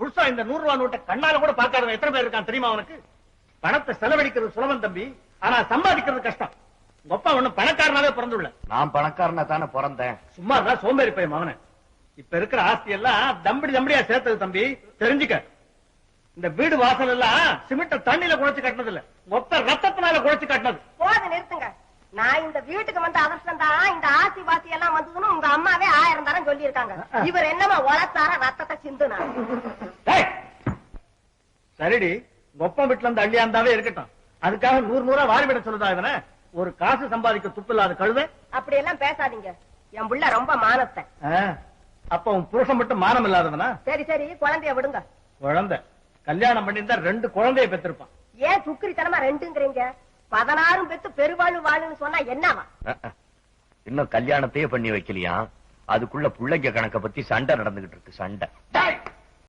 புருஷன் இந்த 100 ரூபாய் நோட்டை கண்ணால கூட பார்க்காதவன் எத்தனை பேர் இருக்கான் தெரியுமா அவனுக்கு? பணத்தை செலவழிக்கிறது சுலபம் தம்பி, ஆனா சம்பாதிக்கிறது கஷ்டம். உங்க அப்பா ஒண்ணும் பணக்காரனாவே பிறந்துள்ள. நான் பணக்காரனா தானே பிறந்தேன். சும்மா தான் சோம்பேறி பையன் அவனை. இப்ப இருக்கிற ஆஸ்தி எல்லாம் தம்படியா சேர்த்தது தம்பி, தெரிஞ்சுக்க. இந்த வீடு வாசல் எல்லாம் சிமெண்ட தண்ணியில குழைச்சு கட்டினது இல்ல, மொத்த ரத்தத்தினால குழைச்சு கட்டினது. போது நிறுத்துங்க. நான் இந்த வீட்டுக்கு வந்த அவசரம் தான் இந்த ஆசி வாசி எல்லாம் வந்ததுன்னு உங்க அம்மாவே 1000 தரம் சொல்லி இருக்காங்க. இவர் என்னமா உழைச்சார ரத்தத்தை சிந்துனா? சரிடி, ஒப்பம் வீட்டுல இருந்து அள்ளியாந்தாவே இருக்கட்டும், அதுக்காக 100 வாரி விட சொல்லுதா இவன? ஒரு காசு சம்பாதிக்க துப்பு இல்லாத கழுதை. அப்படி எல்லாம் பேசாதீங்க. என் புள்ள ரொம்ப மானத்தை. அப்ப உன் புருஷன் மட்டும் மானம் இல்லாதவனா? சரி சரி, குழந்தைய விடுங்க. குழந்தை கல்யாணம் பண்ணிருந்தா 2 குழந்தைய பெற்றிருப்பான். ஏன் துக்கிரித்தனமா 2ங்கிறீங்க? 16 பெத்து பெருவாழ் வாழுன்னு சொன்னா என்னவா? இன்னும் கல்யாணத்தையே பண்ணி வைக்கலையா? அதுக்குள்ள புள்ளைங்க கணக்க பத்தி சண்டை நடந்துகிட்டு இருக்கு. சண்டை